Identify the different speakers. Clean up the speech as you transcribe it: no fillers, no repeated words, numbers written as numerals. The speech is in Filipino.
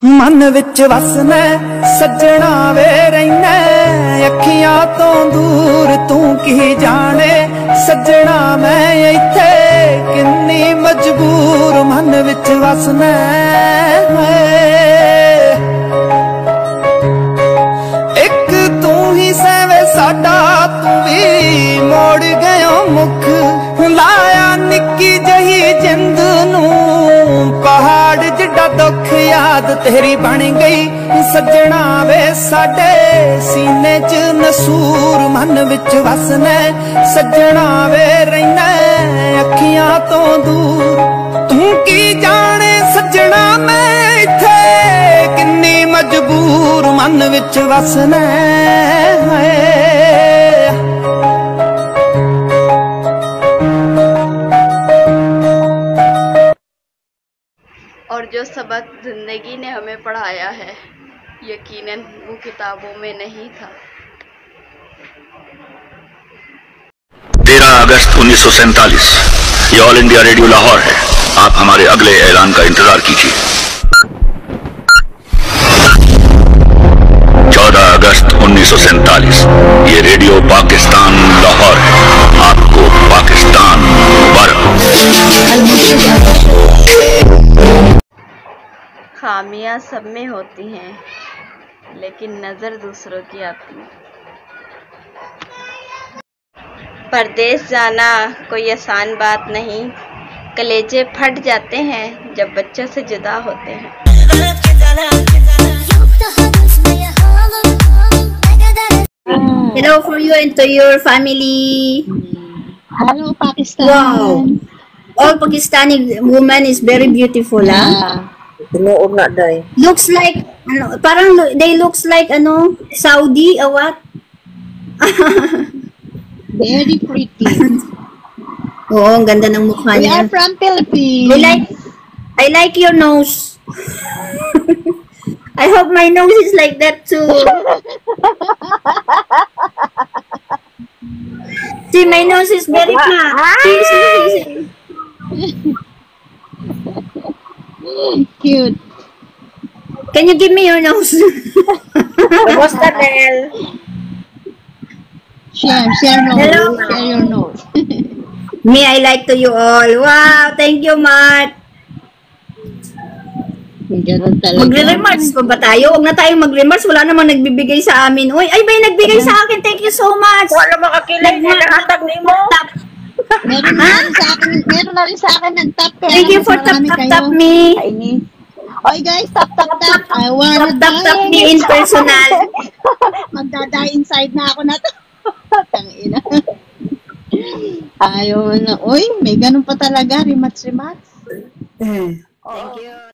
Speaker 1: मन विच वसना सजना वे रहना अखियां तो दूर तू की जाने सजना मैं इत्थे किन्नी मजबूर मन विच वसना एक तू ही सैवे साडा तू भी मोड़ गयो मुख लाया निक्की जही जिंद नू पहाड़ जिड्डा दुख याद तेरी बन गई सजना वे साडे सीने च नसूर मन विच वसना सजना वे रहना अखियां तो दूर तू की जाने सजना मैं इत्थे किन्नी मजबूर मन विच वसना है।
Speaker 2: और जो सबक जिंदगी ने हमें पढ़ाया है यकीनन वो किताबों में नहीं था।
Speaker 3: 13 अगस्त 1947 ये ऑल इंडिया रेडियो लाहौर है। आप हमारे अगले ऐलान का इंतजार कीजिए। 14 अगस्त 1947 ये रेडियो पाकिस्तान लाहौर है। आपको पाकिस्तान मुबारक।
Speaker 2: खामियां सब में होती हैं लेकिन नजर दूसरों की आती है। परदेश जाना कोई आसान बात नहीं, कलेजे फट जाते हैं जब बच्चों से जुदा होते हैं।
Speaker 4: Hello for you and to your family.
Speaker 5: Hello Pakistan.
Speaker 4: Wow, all Pakistani woman is very beautiful, ah.
Speaker 5: Tinuod na day.
Speaker 4: Looks like parang they looks like Saudi or what?
Speaker 5: Very pretty.
Speaker 4: Oo, ang ganda ng mukha
Speaker 5: We
Speaker 4: niya.
Speaker 5: are from Philippines.
Speaker 4: I like your nose. I hope my nose is like that too. See, my nose is very flat. See.
Speaker 5: Cute.
Speaker 4: Can you give me your nose?
Speaker 5: Kamusta, Nel? Share nose.
Speaker 4: Hello.
Speaker 5: Share your nose.
Speaker 4: Me, I like to you all. Wow, thank you, Mark.
Speaker 5: Ganun talaga.
Speaker 4: Magre-remarks pa ba tayo? Huwag na tayong mag-remarks. Wala namang nagbibigay sa amin. Uy, ay, may nagbigay sa akin. Thank you so much.
Speaker 5: Wala makakilig na nahatag ni mo. Meron na rin sa akin ng top.
Speaker 4: Thank you for tap me.
Speaker 5: Oy guys, tap. I wanna
Speaker 4: Tap me in personal.
Speaker 5: Magdada inside na ako na to. Tangina. Ayaw na. Uy, may ganun pa talaga. Rematch.
Speaker 4: Thank you.